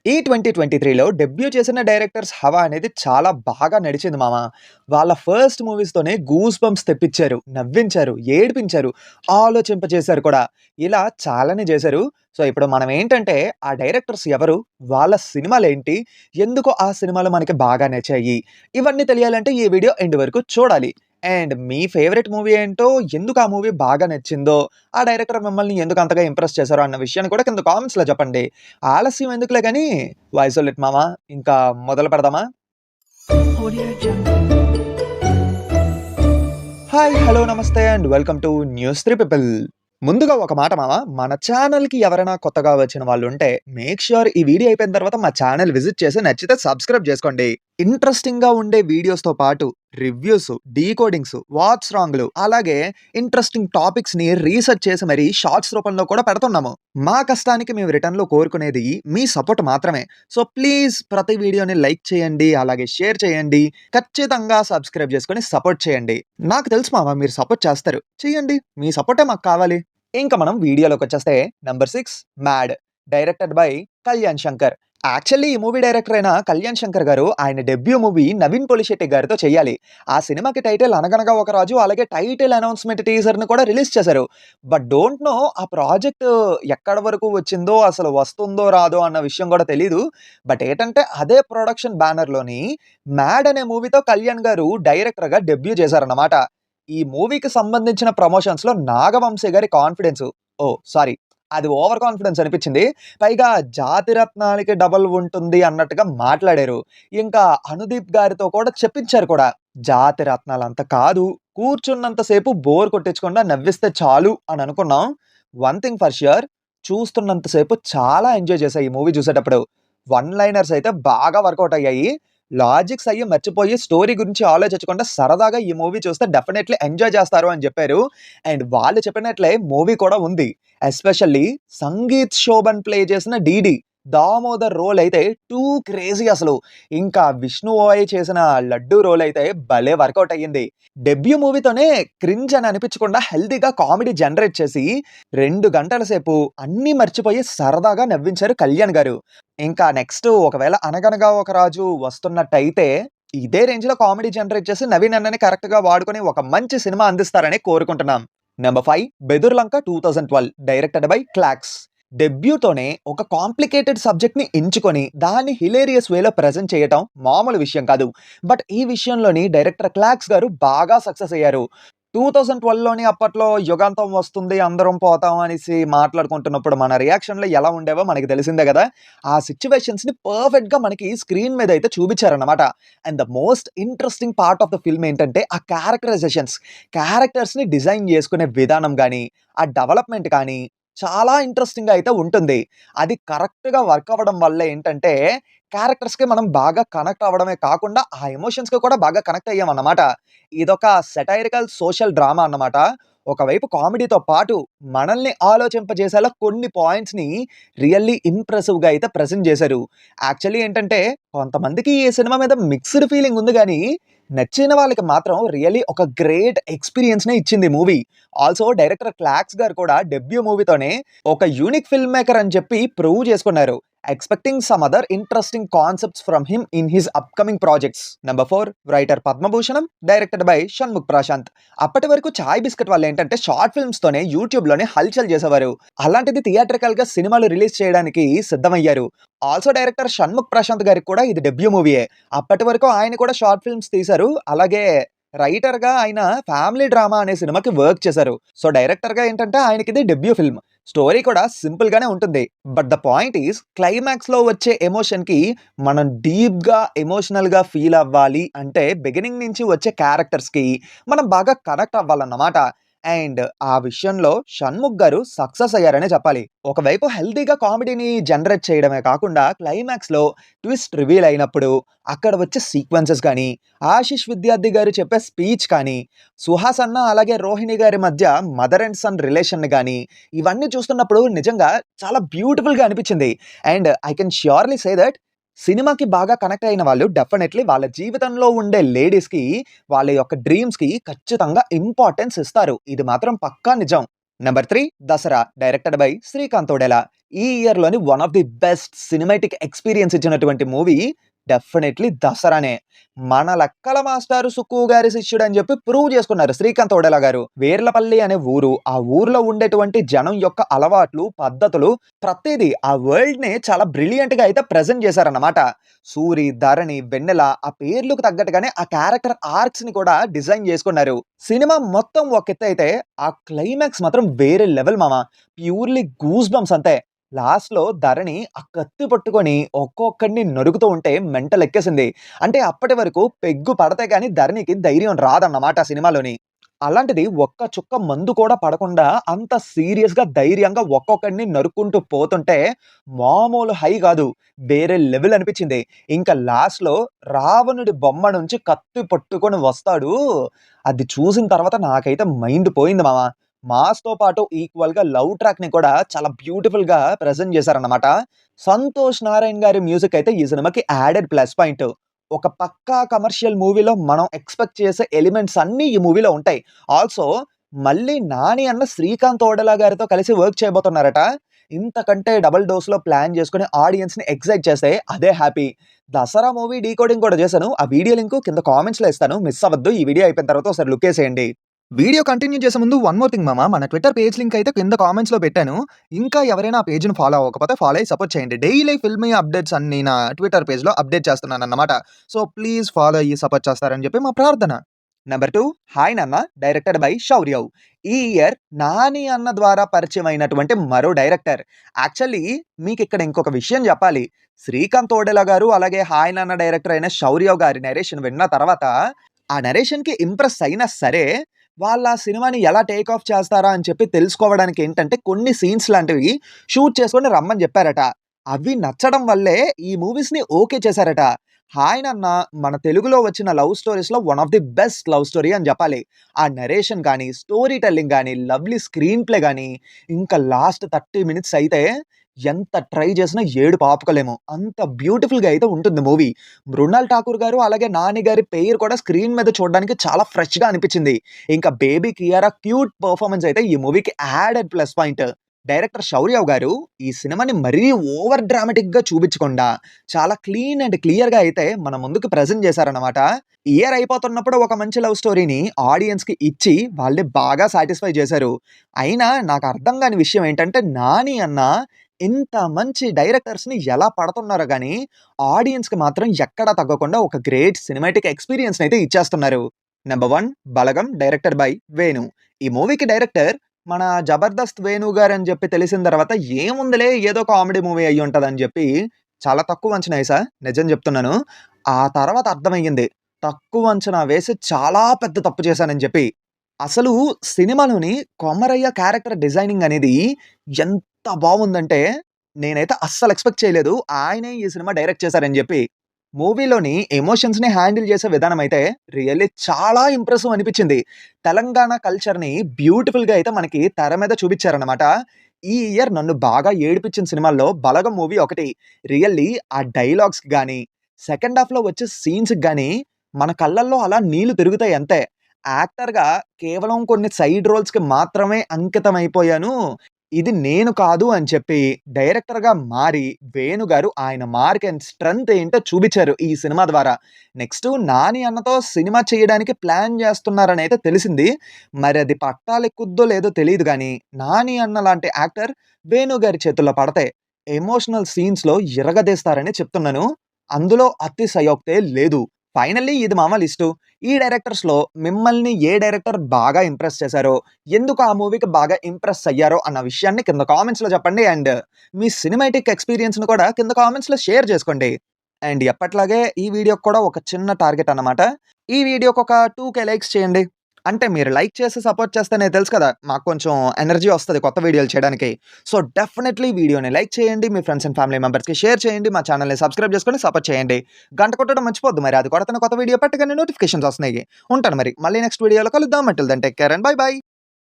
ఈ 2023లో డెబ్యూ చేసిన డైరెక్టర్స్ హవా అనేది చాలా బాగా నడిచింది మామ. వాళ్ళ ఫస్ట్ మూవీస్‌తోనే గూస్ బంప్స్ తెప్పిచ్చారు, నవ్వించారు, ఏడిపించారు, ఆలోచింపజేశారు కూడా. ఇలా చాలానే చేశారు. సో, ఇప్పుడు మనం ఏంటంటే ఆ డైరెక్టర్స్ ఎవరు? వాళ్ళ సినిమాలేంటి? ఎందుకు ఆ సినిమాలు మనకి బాగా నచ్చాయి? ఇవన్నీ తెలియాలంటే ఈ వీడియో ఎండ్ వరకు చూడాలి. అండ్ మీ ఫేవరెట్ మూవీ ఏంటో, ఎందుకు ఆ మూవీ బాగా నచ్చిందో, ఆ డైరెక్టర్ మిమ్మల్ని ఎందుకు అంతగా ఇంప్రెస్ చేశారో అన్న విషయాన్ని కూడా కింద కామెంట్స్‌లో చెప్పండి. ఆలస్యం ఎందుకులే గాని వాయిసోలెట్ మామ. ఇంకా మొదలు పెడదామా? Audio Jungle. హాయ్, హలో, నమస్తే and welcome to news 3 people. ముందుగా ఒక మాట మామ, మన ఛానల్‌కి ఎవరైనా కొత్తగా వచ్చిన వాళ్ళుంటే మేక్ ష్యూర్ ఈ వీడియో అయిపోయిన తర్వాత మా ఛానల్ విజిట్ చేసి నచ్చితే సబ్స్క్రైబ్ చేసుకోండి. ఇంట్రెస్టింగ్‌గా ఉండే వీడియోస్‌తో పాటు రివ్యూస్, డీకోడింగ్స్, వాట్స్ రాంగ్‌లు అలాగే ఇంట్రెస్టింగ్ టాపిక్స్‌ని రీసెర్చ్ చేసి మరి షార్ట్స్ రూపంలో కూడా పెడుతున్నాము. మా కష్టానికి మేము రిటర్న్‌లో కోరుకునేది మీ సపోర్ట్ మాత్రమే. సో ప్లీజ్ ప్రతి వీడియోని లైక్ చేయండి, అలాగే షేర్ చేయండి. ఖచ్చితంగా సబ్స్క్రైబ్ చేసుకొని సపోర్ట్ చేయండి. నాకు తెలుసు మామ మీరు సపోర్ట్ చేస్తారు. చేయండి. మీ సపోర్టే మాకు కావాలి. ఇంకా మనం వీడియోలోకొచ్చేస్తే number 6 Mad. Directed by Kalyan Shankar. Actually ఈ మూవీ డైరెక్టర్ అయిన కళ్యాణ్ శంకర్ గారు ఆయన డెబ్యూ మూవీ నవీన్ పొలిశెట్టి గారితో చేయాలి. ఆ సినిమాకి టైటిల్ 'అనగనగా ఒక రాజు' అలాగే టైటిల్ అనౌన్స్‌మెంట్ టీజర్‌ని కూడా రిలీజ్ చేశారు. బట్ డోంట్ నో ఆ ప్రాజెక్ట్ ఎక్కడి వరకు వచ్చిందో, అసలు వస్తుందో రాదో అన్న విషయం కూడా తెలీదు. బట్ ఏంటంటే అదే ప్రొడక్షన్ బ్యానర్‌లోని 'మ్యాడ్' అనే మూవీతో కళ్యాణ్ గారు డైరెక్టర్‌గా డెబ్యూ చేశారన్నమాట. ఈ మూవీకి సంబంధించిన ప్రమోషన్స్‌లో నాగవంశీ గారి కాన్ఫిడెన్స్, సారీ, అది ఓవర్ కాన్ఫిడెన్స్ అనిపించింది. పైగా జాతిరత్నాలకి డబుల్ ఉంటుంది అన్నట్టుగా మాట్లాడారు. ఇంకా అనుదీప్ గారితో కూడా చెప్పించారు కూడా. జాతిరత్నాలంత కాదు, కూర్చున్నంత సేపు బోర్ కొట్టించకుండా నవ్విస్తే చాలు అని అనుకున్నాం. వన్ థింగ్ ఫర్ ష్యూర్, చూస్తున్నంత సేపు చాలా ఎంజాయ్ చేశా ఈ మూవీ చూసేటప్పుడు. వన్ లైనర్స్ అయితే బాగా వర్కౌట్ అయ్యాయి. లాజిక్స్ అయ్యి మర్చిపోయి స్టోరీ గురించి ఆలోచించకుండా సరదాగా ఈ మూవీ చూస్తే డెఫినెట్‌లీ ఎంజాయ్ చేస్తారు అని చెప్పారు. అండ్ వాళ్ళు చెప్పినట్లే మూవీ కూడా ఉంది. ఎస్పెషల్లీ సంగీత్ శోభన్ ప్లే చేసిన 'డీడీ' దామోదర్ రోల్ అయితే టూ క్రేజీ అసలు. ఇంకా విష్ణు ఓయ్ చేసిన లడ్డు రోల్ అయితే భలే వర్కౌట్ అయ్యింది. డెబ్యూ మూవీతోనే క్రింజ్ అని అనిపించకుండా హెల్తీగా కామెడీ జనరేట్ చేసి 2 గంటల సేపు అన్నీ మర్చిపోయి సరదాగా నవ్వించారు కళ్యాణ్ గారు. ఇంకా నెక్స్ట్ ఒకవేళ 'అనగనగా ఒక రాజు' వస్తున్నట్టయితే ఇదే రేంజ్‌లో కామెడీ జనరేట్ చేసి నవీన్ అన్నని కరెక్ట్‌గా వాడుకొని ఒక మంచి సినిమా అందిస్తారని కోరుకుంటున్నాం. Number 5 Bedurulanka 2012 directed by Clax. డెబ్యూతోనే ఒక కాంప్లికేటెడ్ సబ్జెక్ట్‌ని ఎంచుకొని దాన్ని హిలేరియస్ వేలో ప్రెజెంట్ చేయటం మామూలు విషయం కాదు. బట్ ఈ విషయంలోని డైరెక్టర్ క్లాక్స్ గారు బాగా సక్సెస్ అయ్యారు. 2012లోని అప్పట్లో యుగాంతం వస్తుంది, అందరం పోతాం అనేసి మాట్లాడుకుంటున్నప్పుడు మన రియాక్షన్‌లు ఎలా ఉండేవో మనకు తెలిసిందే గదా! ఆ సిట్యుయేషన్స్‌ని పర్ఫెక్ట్‌గా మనకి స్క్రీన్ మీద అయితే చూపించారన్నమాట. And the most interesting part of the film ఏంటంటే ఆ క్యారెక్టరైజేషన్స్. క్యారెక్టర్స్‌ని డిజైన్ చేసుకునే విధానం గాని, ఆ డెవలప్‌మెంట్ కానీ చాలా ఇంట్రెస్టింగ్‌గా అయితే ఉంటుంది. అది కరెక్ట్‌గా వర్క్ అవ్వడం వల్ల ఏంటంటే క్యారెక్టర్స్‌కి మనం బాగా కనెక్ట్ అవ్వడమే కాకుండా ఆ ఎమోషన్స్‌కి కూడా బాగా కనెక్ట్ అయ్యామన్నమాట. ఇదొక సటైరికల్ సోషల్ డ్రామా అన్నమాట. ఒకవైపు కామెడీతో పాటు మనల్ని ఆలోచింపజేసేలా కొన్ని పాయింట్స్‌ని రియల్లీ ఇంప్రెసివ్‌గా అయితే ప్రెజెంట్ చేశారు. యాక్చువల్లీ ఏంటంటే కొంతమందికి ఈ సినిమా మీద మిక్స్డ్ ఫీలింగ్ ఉంది గానీ, నచ్చిన వాళ్ళకి మాత్రం రియల్లీ ఒక గ్రేట్ ఎక్స్‌పీరియన్స్‌నే ఇచ్చింది మూవీ. ఆల్సో డైరెక్టర్ క్లాక్స్ గారు కూడా డెబ్యూ మూవీతోనే ఒక యూనిక్ ఫిల్మ్ మేకర్ అని చెప్పి ప్రూవ్ చేసుకున్నారు. Expecting some other interesting concepts from him in his upcoming projects. Number 4 writer Padmabhushanam. Directed by Shanmukh Prashanth. అప్పటి వరకు చాయ్ బిస్కెట్ వాళ్ళేంటంటే షార్ట్ ఫిల్మ్స్‌తోనే యూట్యూబ్‌లోనే హల్చల్ చేసేవారు. అలాంటిది థియేట్రికల్‌గా సినిమాలు రిలీజ్ చేయడానికి సిద్ధమయ్యారు. ఆల్సో డైరెక్టర్ షణ్ముఖ్ ప్రశాంత్ గారికి కూడా ఇది డెబ్యూ మూవీయే. అప్పటి వరకు ఆయన కూడా షార్ట్ ఫిల్మ్స్ తీశారు. అలాగే రైటర్‌గా ఆయన ఫ్యామిలీ డ్రామా అనే సినిమాకి వర్క్ చేశారు. సో డైరెక్టర్‌గా ఏంటంటే ఆయనకిది డెబ్యూ ఫిల్మ్. స్టోరీ కూడా సింపుల్ గానే ఉంటుంది. బట్ ద పాయింట్ ఈస్ క్లైమాక్స్‌లో వచ్చే ఎమోషన్‌కి మనం డీప్‌గా ఎమోషనల్‌గా ఫీల్ అవ్వాలి అంటే బిగినింగ్ నుంచి వచ్చే క్యారెక్టర్స్‌కి మనం బాగా కనెక్ట్ అవ్వాలన్నమాట. అండ్ ఆ విషయంలో షణ్ముఖ్ గారు సక్సెస్ అయ్యారనే చెప్పాలి. ఒకవైపు హెల్తీగా కామెడీని జనరేట్ చేయడమే కాకుండా క్లైమాక్స్‌లో ట్విస్ట్ రివీల్ అయినప్పుడు అక్కడ వచ్చే సీక్వెన్సెస్ గాని, ఆశిష్ విద్యార్థి గారు చెప్పే స్పీచ్ కానీ, సుహాస్ అన్న అలాగే రోహిణి గారి మధ్య మదర్ అండ్ సన్ రిలేషన్ గాని, ఇవన్నీ చూస్తున్నప్పుడు నిజంగా చాలా బ్యూటిఫుల్‌గా అనిపించింది. And I can surely say that సినిమాకి బాగా కనెక్ట్ అయిన వాళ్ళు డెఫినెట్‌లీ వాళ్ళ జీవితంలో ఉండే లేడీస్‌కి వాళ్ళ యొక్క డ్రీమ్స్‌కి ఖచ్చితంగా ఇంపార్టెన్స్ ఇస్తారు. ఇది మాత్రం పక్కా నిజం. Number 3 Dasara directed by Srikanth Odela. ఈ ఇయర్ లోని one of the best cinematic experience ఇచ్చినటువంటి మూవీ డెఫినైట్లీ దసరానే. మన లెక్కల మాస్టారు సుక్కు గారి శిష్యుడు అని చెప్పి ప్రూవ్ చేసుకున్నారు శ్రీకాంత్ ఒడెలా గారు. వేర్లపల్లి అనే ఊరు, ఆ ఊర్లో ఉండేటువంటి జనం యొక్క అలవాట్లు, పద్ధతులు ప్రతిదీ ఆ వరల్డ్ ని చాలా బ్రిలియంట్ గా అయితే ప్రెజెంట్ చేశారన్నమాట. సూరి, ధరణి, వెన్నెల ఆ పేర్లకు తగ్గట్టుగానే ఆ క్యారెక్టర్ ఆర్క్స్ ని కూడా డిజైన్ చేసుకున్నారు. సినిమా మొత్తం ఒక ఎత్తు అయితే ఆ క్లైమాక్స్ మాత్రం వేరే లెవెల్ మామ. ప్యూర్‌లీ గూస్ బంప్స్ అంతే. లాస్ట్‌లో ధరణి ఆ కత్తి పట్టుకొని ఒక్కొక్కడిని నరుకుతూ ఉంటే మెంటల్ ఎక్కేసింది. అంటే అప్పటి వరకు పెగ్గు పడితే గాని ధరణికి ధైర్యం రాదన్నమాట సినిమాలోని. అలాంటిది ఒక్క చుక్క మందు కూడా పడకుండా అంత సీరియస్‌గా ధైర్యంగా ఒక్కొక్కడిని నరుక్కుంటూ పోతుంటే మామూలు హై గాదు. వేరే లెవెల్ అనిపించింది. ఇంకా లాస్ట్‌లో రావణుడి బొమ్మ నుంచి కత్తి పట్టుకొని వస్తాడు. అది చూసిన తర్వాత నాకైతే మైండ్ పోయింది మామ. మాస్‌తో పాటు ఈక్వల్‌గా లవ్ ట్రాక్‌ని కూడా చాలా బ్యూటిఫుల్‌గా ప్రెజెంట్ చేశారన్నమాట. సంతోష్ నారాయణ్ గారి మ్యూజిక్ అయితే ఈ సినిమాకి యాడెడ్ ప్లస్ పాయింట్. ఒక పక్కా కమర్షియల్ మూవీలో మనం ఎక్స్‌పెక్ట్ చేసే ఎలిమెంట్స్ అన్నీ ఈ మూవీలో ఉంటాయి. ఆల్సో మళ్ళీ 'నాని' అన్న శ్రీకాంత్ ఒడెలా గారితో కలిసి వర్క్ చేయబోతున్నారట. ఇంతకంటే డబుల్ డోస్‌లో ప్లాన్ చేసుకొని ఆడియన్స్‌ని ఎక్సైట్ చేస్తే అదే హ్యాపీ. 'దసరా' మూవీ డీకోడింగ్ కూడా చేశాను. ఆ వీడియో లింక్ కింద కామెంట్స్‌లో ఇస్తాను. మిస్ అవ్వద్దు. ఈ వీడియో అయిపోయిన తర్వాత ఒకసారి లుక్కేసేయండి. వీడియో కంటిన్యూ చేసే ముందు వన్ మోర్ థింగ్ మామ. మన ట్విట్టర్ పేజ్ లింక్ అయితే కింద కామెంట్స్‌లో పెట్టాను. ఇంకా ఎవరైనా ఆ పేజ్‌ని ఫాలో అవ్వకపోతే ఫాలో అయ్యి సపోర్ట్ చేయండి. డైలీ ఫిల్మీ అప్డేట్స్ అన్నీ నా ట్విట్టర్ పేజ్‌లో అప్డేట్ చేస్తున్నానన్నమాట. సో ప్లీజ్ ఫాలో అయ్యి సపోర్ట్ చేస్తారని చెప్పి మా ప్రార్థన. నెంబర్ 2 హాయ్ నాన్న డైరెక్టెడ్ బై శౌర్యవ్. ఈ ఇయర్ 'నాని' అన్న ద్వారా పరిచయం అయినటువంటి మరో డైరెక్టర్. యాక్చువల్లీ మీకిక్కడ ఇంకొక విషయం చెప్పాలి. శ్రీకాంత్ ఒడెలా గారు అలాగే 'హాయ్ నాన్న' డైరెక్టర్ అయిన శౌర్యవ్ గారి నరేషన్ విన్న తర్వాత ఆ నరేషన్‌కి ఇంప్రెస్ అయినా సరే వాళ్ళ సినిమాని ఎలా టేక్ ఆఫ్ చేస్తారా అని చెప్పి తెలుసుకోవడానికి ఏంటంటే కొన్ని సీన్స్ లాంటివి షూట్ చేసుకొని రమ్మని చెప్పారట. అవి నచ్చడం వల్లే ఈ మూవీస్‌ని ఓకే చేశారట. 'హాయ్ నాన్న' మన తెలుగులో వచ్చిన లవ్ స్టోరీస్‌లో one of the best love story అని చెప్పాలి. ఆ నరేషన్ గాని, స్టోరీ టెల్లింగ్ గాని, లవ్లీ స్క్రీన్ ప్లే గాని, ఇంకా లాస్ట్ 30 మినిట్స్ అయితే ఎంత ట్రై చేసినా ఏడుపు ఆపుకోలేము. అంత బ్యూటిఫుల్‌గా అయితే ఉంటుంది మూవీ. మృణాల్ ఠాకూర్ గారు అలాగే 'నాని' గారి పెయిర్ కూడా స్క్రీన్ మీద చూడడానికి చాలా ఫ్రెష్‌గా అనిపించింది. ఇంకా బేబీ కియారా క్యూట్ పెర్ఫార్మన్స్ అయితే ఈ మూవీకి యాడెడ్ ప్లస్ పాయింట్. డైరెక్టర్ శౌర్యవ్ గారు ఈ సినిమాని మరీ ఓవర్ డ్రామాటిక్‌గా చూపించకుండా చాలా క్లీన్ అండ్ క్లియర్‌గా అయితే మన ముందుకు ప్రెజెంట్ చేశారన్నమాట. ఇయర్ అయిపోతున్నప్పుడు ఒక మంచి లవ్ స్టోరీని ఆడియన్స్‌కి ఇచ్చి వాళ్ళని బాగా సాటిస్ఫై చేశారు. అయినా నాకు అర్థం కాని విషయం ఏంటంటే 'నాని' అన్న ఇంత మంచి డైరెక్టర్స్‌ని ఎలా పడుతున్నారో గాని ఆడియన్స్‌కి మాత్రం ఎక్కడా తగ్గకుండా ఒక గ్రేట్ సినిమాటిక్ ఎక్స్‌పీరియన్స్‌నైతే ఇచ్చేస్తున్నారు. Number 1 'Balagam' directed by Venu. ఈ మూవీకి డైరెక్టర్ మన 'జబర్దస్త్ వేణు' గారని చెప్పి తెలిసిన తర్వాత ఏముందిలే ఏదో కామెడీ మూవీ అయ్యుంటదని చెప్పి చాలా తక్కువ అంచనా ఏసా. నిజం చెప్తున్నాను. ఆ తర్వాత అర్థమయ్యింది. తక్కువ అంచనా వేసి చాలా పెద్ద తప్పు చేశానని చెప్పి. అసలు సినిమాలోని కొమరయ్య క్యారెక్టర్ డిజైనింగ్ అనేది ఎంత బావుందంటే నేనైతే అస్సలు ఎక్స్‌పెక్ట్ చేయలేదు. ఆయనే ఈ సినిమా డైరెక్ట్ చేశారని చెప్పి. మూవీలోని ఎమోషన్స్‌ని హ్యాండిల్ చేసే విధానం అయితే రియల్లీ చాలా ఇంప్రెసివ్ అనిపించింది. తెలంగాణ కల్చర్‌ని బ్యూటిఫుల్‌గా అయితే మనకి తెర మీద చూపించారన్నమాట. ఈ ఇయర్ నన్ను బాగా ఏడిపించిన సినిమాల్లో 'బలగం' మూవీ ఒకటి. రియల్లీ ఆ డైలాగ్స్‌కి గాని, సెకండ్ హాఫ్‌లో వచ్చే సీన్స్‌కి గాని మన కళ్ళల్లో అలా నీళ్లు తిరుగుతాయి అంతే. యాక్టర్‌గా కేవలం కొన్ని సైడ్ రోల్స్‌కి మాత్రమే అంకితమైపోయాను. ఇది నేను కాదు అని చెప్పి డైరెక్టర్‌గా మారి వేణు గారు ఆయన మార్క్ అండ్ స్ట్రెంగ్త్ ఏంటో చూపించారు ఈ సినిమా ద్వారా. నెక్స్ట్ 'నాని' అన్నతో సినిమా చేయడానికి ప్లాన్ చేస్తున్నారనైతే తెలిసింది. మరి అది పట్టాలెక్కుద్దో లేదో తెలీదు గానీ 'నాని' అన్న లాంటి యాక్టర్ వేణు గారి చేతుల్లో పడితే ఎమోషనల్ సీన్స్‌లో ఇరగదీస్తారని చెప్తున్నాను. అందులో అతిశయోక్తే లేదు. ఫైనల్లీ ఇది మామ లిస్టు. ఈ డైరెక్టర్స్‌లో మిమ్మల్ని ఏ డైరెక్టర్ బాగా ఇంప్రెస్ చేశారో, ఎందుకు ఆ మూవీకి బాగా ఇంప్రెస్ అయ్యారో అన్న విషయాన్ని కింద కామెంట్స్‌లో చెప్పండి. అండ్ మీ సినిమాటిక్ ఎక్స్‌పీరియన్స్‌ని కూడా కింద కామెంట్స్‌లో షేర్ చేసుకోండి. అండ్ ఎప్పట్లాగే ఈ వీడియోకి కూడా ఒక చిన్న టార్గెట్ అన్నమాట. ఈ వీడియోకి ఒక 2,000 లైక్స్ చేయండి. అంటే మీరు లైక్ చేసి సపోర్ట్ చేస్తేనే తెలుసు కదా! మాకు కొంచెం ఎనర్జీ వస్తది కొత్త వీడియోలు చేయడానికి. సో డెఫినైట్‌లీ వీడియోని లైక్ చేయండి. మీ ఫ్రెండ్స్ అండ్ ఫ్యామిలీ మెంబర్స్‌కి షేర్ చేయండి. మా ఛానెల్‌ని సబ్స్క్రైబ్ చేసుకొని సపోర్ట్ చేయండి. గంట కొట్టడం మర్చిపోద్దు మరి. అది కొడితేనే కొత్త వీడియో పెట్టగానే నోటిఫికేషన్స్ వస్తున్నాయి. ఉంటాను మరి. మళ్ళీ నెక్స్ట్ వీడియోలో కలుద్దాం. Until then take care and bye by.